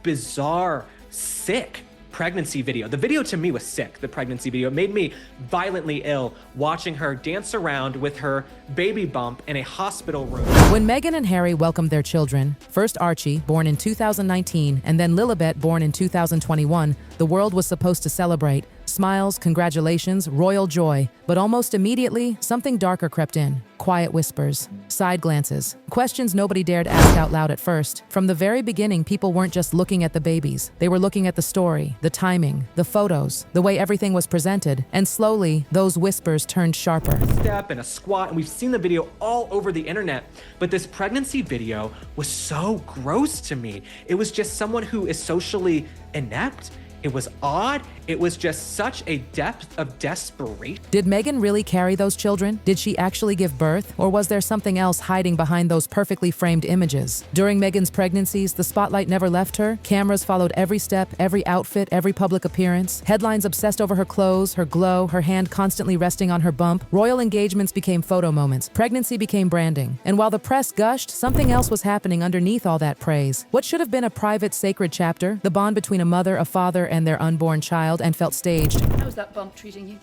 bizarre, sick pregnancy video. The video to me was sick, the pregnancy video. It made me violently ill watching her dance around with her baby bump in a hospital room. When Meghan and Harry welcomed their children, first Archie, born in 2019, and then Lilibet, born in 2021, the world was supposed to celebrate. Smiles, congratulations, royal joy. But almost immediately, something darker crept in. Quiet whispers, side glances, questions nobody dared ask out loud at first. From the very beginning, people weren't just looking at the babies. They were looking at the story, the timing, the photos, the way everything was presented. And slowly, those whispers turned sharper. Step and a squat, and we've seen the video all over the internet. But this pregnancy video was so gross to me. It was just someone who is socially inept. It was odd. It was just such a depth of desperation. Did Meghan really carry those children? Did she actually give birth? Or was there something else hiding behind those perfectly framed images? During Meghan's pregnancies, the spotlight never left her. Cameras followed every step, every outfit, every public appearance. Headlines obsessed over her clothes, her glow, her hand constantly resting on her bump. Royal engagements became photo moments. Pregnancy became branding. And while the press gushed, something else was happening underneath all that praise. What should have been a private, sacred chapter, the bond between a mother, a father, and their unborn child, and felt staged. How's that bump treating you?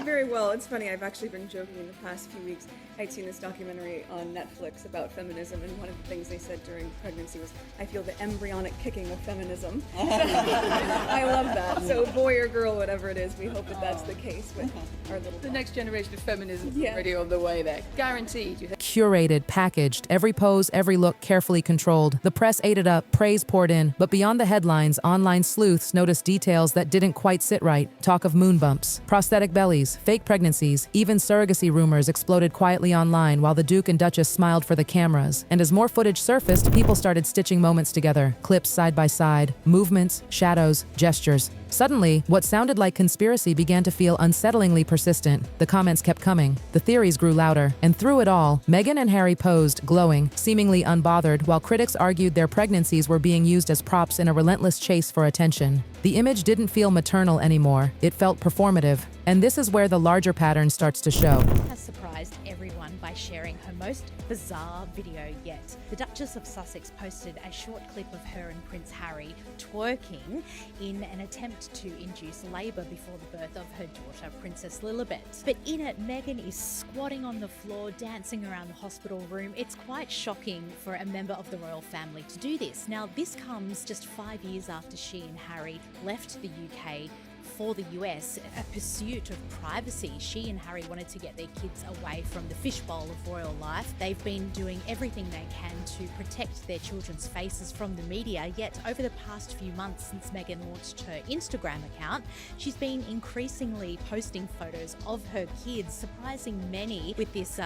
Very well. It's funny, I've actually been joking in the past few weeks. I'd seen this documentary on Netflix about feminism, and one of the things they said during pregnancy was, I feel the embryonic kicking of feminism. I love that. So boy or girl, whatever it is, we hope that that's the case with our little The next generation of feminism is already on the way there. Guaranteed. Curated, packaged, every pose, every look carefully controlled. The press ate it up, praise poured in, but beyond the headlines, online sleuths noticed details that didn't quite sit right. Talk of moon bumps, prosthetic bellies, fake pregnancies, even surrogacy rumors exploded quietly online while the Duke and Duchess smiled for the cameras. And as more footage surfaced, people started stitching moments together, clips side by side, movements, shadows, gestures. Suddenly, what sounded like conspiracy began to feel unsettlingly persistent. The comments kept coming. The theories grew louder. And through it all, Meghan and Harry posed, glowing, seemingly unbothered, while critics argued their pregnancies were being used as props in a relentless chase for attention. The image didn't feel maternal anymore. It felt performative. And this is where the larger pattern starts to show. Has surprised everyone by sharing her most bizarre video yet. The Duchess of Sussex posted a short clip of her and Prince Harry twerking in an attempt to induce labour before the birth of her daughter, Princess Lilibet. But in it, Meghan is squatting on the floor, dancing around the hospital room. It's quite shocking for a member of the royal family to do this. Now, this comes just 5 years after she and Harry left the UK for the US, a pursuit of privacy. She and Harry wanted to get their kids away from the fishbowl of royal life. They've been doing everything they can to protect their children's faces from the media, yet over the past few months since Meghan launched her Instagram account, she's been increasingly posting photos of her kids, surprising many with this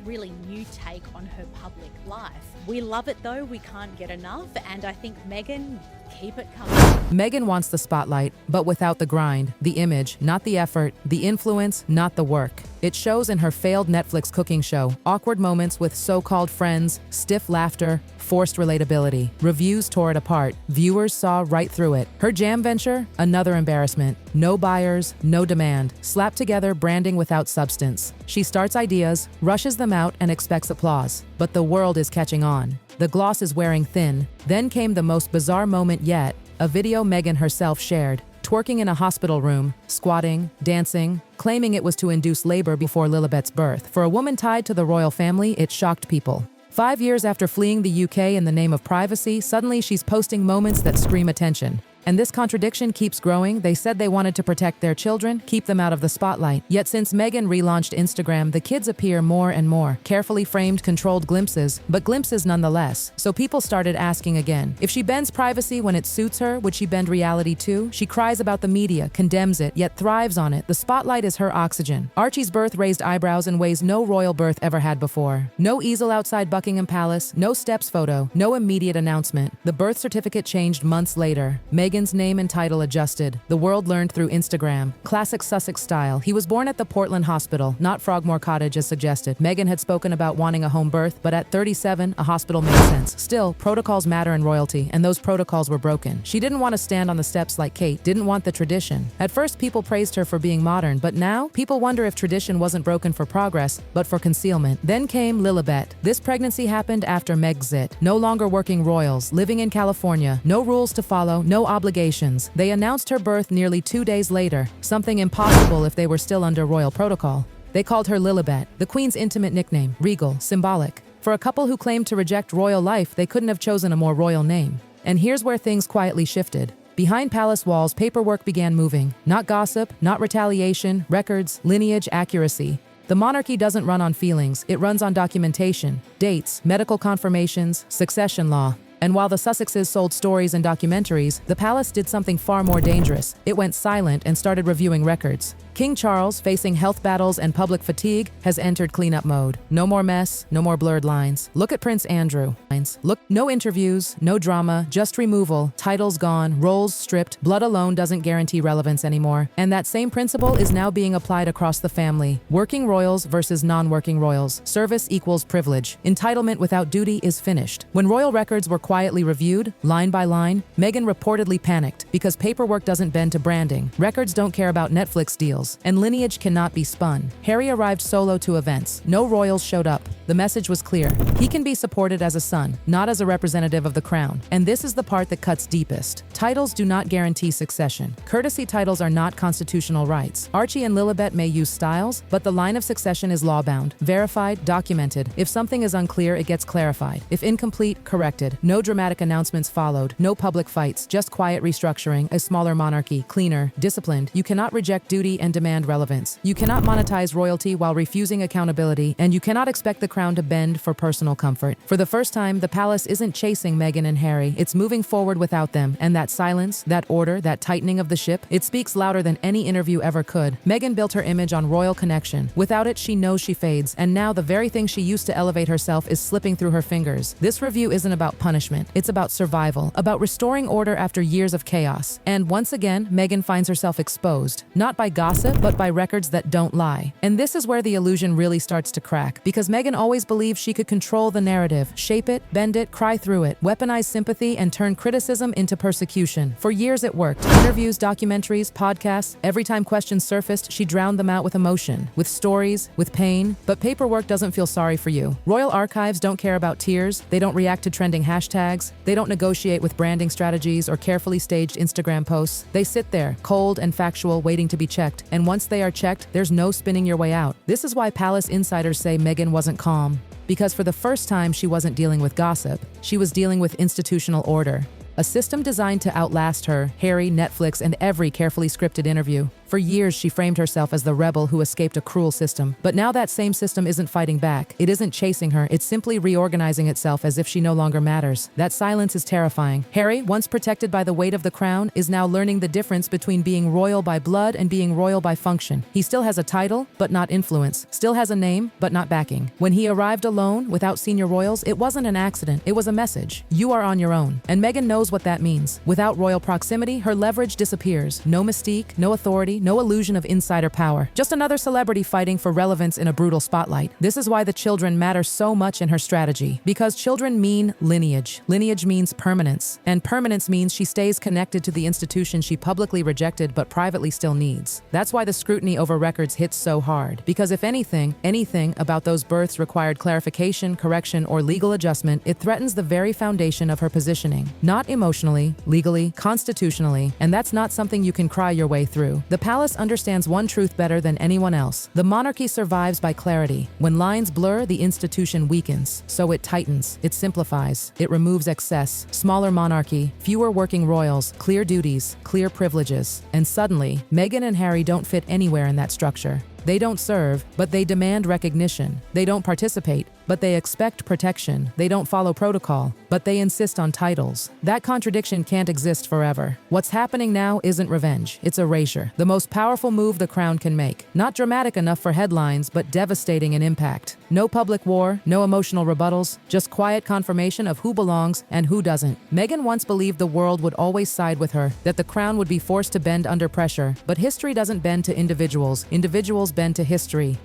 really new take on her public life. We love it though, we can't get enough, and I think Meghan, keep it coming. Meghan wants the spotlight, but without the grind, the image, not the effort, the influence, not the work. It shows in her failed Netflix cooking show, awkward moments with so-called friends, stiff laughter, forced relatability. Reviews tore it apart. Viewers saw right through it. Her jam venture, another embarrassment. No buyers, no demand. Slapped together branding without substance. She starts ideas, rushes them out, and expects applause. But the world is catching on. The gloss is wearing thin. Then came the most bizarre moment yet, a video Meghan herself shared. Twerking in a hospital room, squatting, dancing, claiming it was to induce labor before Lilibet's birth. For a woman tied to the royal family, it shocked people. 5 years after fleeing the UK in the name of privacy, suddenly she's posting moments that scream attention. And this contradiction keeps growing. They said they wanted to protect their children, keep them out of the spotlight. Yet since Meghan relaunched Instagram, the kids appear more and more. Carefully framed, controlled glimpses, but glimpses nonetheless. So people started asking again. If she bends privacy when it suits her, would she bend reality too? She cries about the media, condemns it, yet thrives on it. The spotlight is her oxygen. Archie's birth raised eyebrows in ways no royal birth ever had before. No easel outside Buckingham Palace, no steps photo, no immediate announcement. The birth certificate changed months later. Meghan Meghan's name and title adjusted. The world learned through Instagram. Classic Sussex style. He was born at the Portland Hospital, not Frogmore Cottage as suggested. Meghan had spoken about wanting a home birth, but at 37, a hospital made sense. Still, protocols matter in royalty, and those protocols were broken. She didn't want to stand on the steps like Kate, didn't want the tradition. At first, people praised her for being modern, but now, people wonder if tradition wasn't broken for progress, but for concealment. Then came Lilibet. This pregnancy happened after Megxit. No longer working royals, living in California, no rules to follow, no obligations. They announced her birth nearly 2 days later, something impossible if they were still under royal protocol. They called her Lilibet, the Queen's intimate nickname, regal, symbolic. For a couple who claimed to reject royal life, they couldn't have chosen a more royal name. And here's where things quietly shifted. Behind palace walls, paperwork began moving. Not gossip, not retaliation, records, lineage, accuracy. The monarchy doesn't run on feelings, it runs on documentation, dates, medical confirmations, succession law. And while the Sussexes sold stories and documentaries, the palace did something far more dangerous. It went silent and started reviewing records. King Charles, facing health battles and public fatigue, has entered cleanup mode. No more mess, no more blurred lines. Look at Prince Andrew. Look, no interviews, no drama, just removal, titles gone, roles stripped, blood alone doesn't guarantee relevance anymore. And that same principle is now being applied across the family. Working royals versus non-working royals. Service equals privilege. Entitlement without duty is finished. When royal records were quietly reviewed, line by line, Meghan reportedly panicked because paperwork doesn't bend to branding. Records don't care about Netflix deals. And lineage cannot be spun. Harry arrived solo to events. No royals showed up. The message was clear. He can be supported as a son, not as a representative of the crown. And this is the part that cuts deepest. Titles do not guarantee succession. Courtesy titles are not constitutional rights. Archie and Lilibet may use styles, but the line of succession is law-bound, verified, documented. If something is unclear, it gets clarified. If incomplete, corrected. No dramatic announcements followed. No public fights. Just quiet restructuring. A smaller monarchy, cleaner, disciplined. You cannot reject duty and demand relevance. You cannot monetize royalty while refusing accountability, and you cannot expect the crown to bend for personal comfort. For the first time, the palace isn't chasing Meghan and Harry, it's moving forward without them, and that silence, that order, that tightening of the ship, it speaks louder than any interview ever could. Meghan built her image on royal connection. Without it, she knows she fades, and now the very thing she used to elevate herself is slipping through her fingers. This review isn't about punishment, it's about survival, about restoring order after years of chaos. And once again, Meghan finds herself exposed, not by gossip, but by records that don't lie. And this is where the illusion really starts to crack, because Meghan always believed she could control the narrative, shape it, bend it, cry through it, weaponize sympathy, and turn criticism into persecution. For years it worked. Interviews, documentaries, podcasts, every time questions surfaced, she drowned them out with emotion, with stories, with pain. But paperwork doesn't feel sorry for you. Royal archives don't care about tears, they don't react to trending hashtags, they don't negotiate with branding strategies or carefully staged Instagram posts. They sit there, cold and factual, waiting to be checked. And once they are checked, there's no spinning your way out. This is why palace insiders say Meghan wasn't calm. Because for the first time, she wasn't dealing with gossip. She was dealing with institutional order. A system designed to outlast her, Harry, Netflix, and every carefully scripted interview. For years, she framed herself as the rebel who escaped a cruel system. But now that same system isn't fighting back. It isn't chasing her. It's simply reorganizing itself as if she no longer matters. That silence is terrifying. Harry, once protected by the weight of the crown, is now learning the difference between being royal by blood and being royal by function. He still has a title, but not influence. Still has a name, but not backing. When he arrived alone, without senior royals, it wasn't an accident. It was a message. You are on your own. And Meghan knows what that means. Without royal proximity, her leverage disappears. No mystique, no authority, no illusion of insider power. Just another celebrity fighting for relevance in a brutal spotlight. This is why the children matter so much in her strategy. Because children mean lineage. Lineage means permanence. And permanence means she stays connected to the institution she publicly rejected but privately still needs. That's why the scrutiny over records hits so hard. Because if anything about those births required clarification, correction, or legal adjustment, it threatens the very foundation of her positioning. Not emotionally, legally, constitutionally, and that's not something you can cry your way through. The palace understands one truth better than anyone else. The monarchy survives by clarity. When lines blur, the institution weakens. So it tightens, it simplifies, it removes excess. Smaller monarchy, fewer working royals, clear duties, clear privileges. And suddenly, Meghan and Harry don't fit anywhere in that structure. They don't serve, but they demand recognition. They don't participate, but they expect protection. They don't follow protocol, but they insist on titles. That contradiction can't exist forever. What's happening now isn't revenge, it's erasure. The most powerful move the crown can make. Not dramatic enough for headlines, but devastating in impact. No public war, no emotional rebuttals, just quiet confirmation of who belongs and who doesn't. Meghan once believed the world would always side with her, that the crown would be forced to bend under pressure. But history doesn't bend to individuals. Individuals bend to history.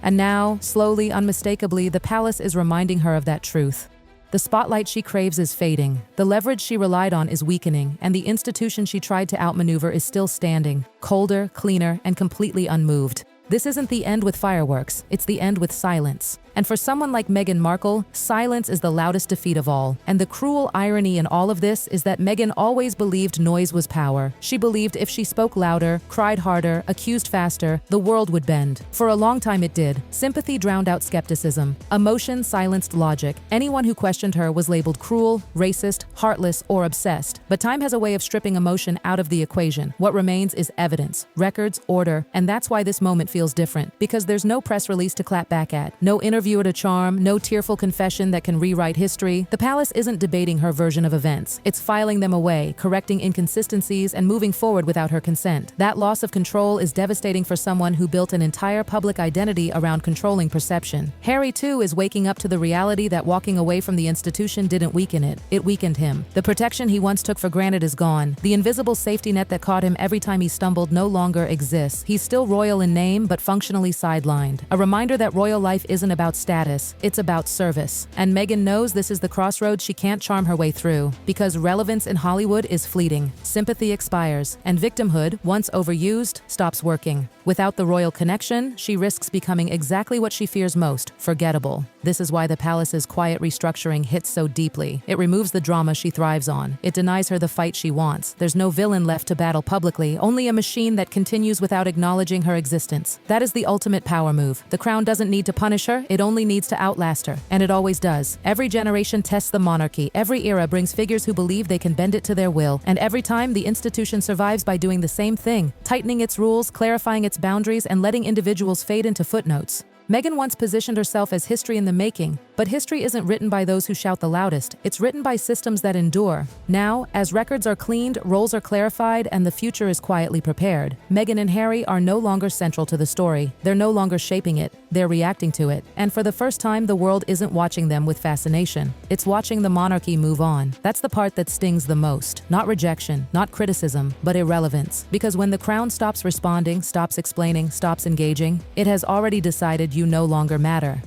And now, slowly, unmistakably, the palace is reminding her of that truth. The spotlight she craves is fading, the leverage she relied on is weakening, and the institution she tried to outmaneuver is still standing, colder, cleaner, and completely unmoved. This isn't the end with fireworks, it's the end with silence. And for someone like Meghan Markle, silence is the loudest defeat of all. And the cruel irony in all of this is that Meghan always believed noise was power. She believed if she spoke louder, cried harder, accused faster, the world would bend. For a long time it did. Sympathy drowned out skepticism. Emotion silenced logic. Anyone who questioned her was labeled cruel, racist, heartless, or obsessed. But time has a way of stripping emotion out of the equation. What remains is evidence, records, order, and that's why this moment feels different. Because there's no press release to clap back at, no interview at a charm, no tearful confession that can rewrite history. The palace isn't debating her version of events. It's filing them away, correcting inconsistencies, and moving forward without her consent. That loss of control is devastating for someone who built an entire public identity around controlling perception. Harry, too, is waking up to the reality that walking away from the institution didn't weaken it. It weakened him. The protection he once took for granted is gone. The invisible safety net that caught him every time he stumbled no longer exists. He's still royal in name, but functionally sidelined. A reminder that royal life isn't about status, it's about service. And Meghan knows this is the crossroads she can't charm her way through, because relevance in Hollywood is fleeting, sympathy expires, and victimhood, once overused, stops working. Without the royal connection, she risks becoming exactly what she fears most, forgettable. This is why the palace's quiet restructuring hits so deeply. It removes the drama she thrives on. It denies her the fight she wants. There's no villain left to battle publicly, only a machine that continues without acknowledging her existence. That is the ultimate power move. The crown doesn't need to punish her, it only needs to outlast her. And it always does. Every generation tests the monarchy. Every era brings figures who believe they can bend it to their will. And every time, the institution survives by doing the same thing, tightening its rules, clarifying its boundaries, and letting individuals fade into footnotes. Meghan once positioned herself as history in the making, but history isn't written by those who shout the loudest. It's written by systems that endure. Now, as records are cleaned, roles are clarified, and the future is quietly prepared, Meghan and Harry are no longer central to the story. They're no longer shaping it. They're reacting to it. And for the first time, the world isn't watching them with fascination. It's watching the monarchy move on. That's the part that stings the most. Not rejection, not criticism, but irrelevance. Because when the crown stops responding, stops explaining, stops engaging, it has already decided you no longer matter.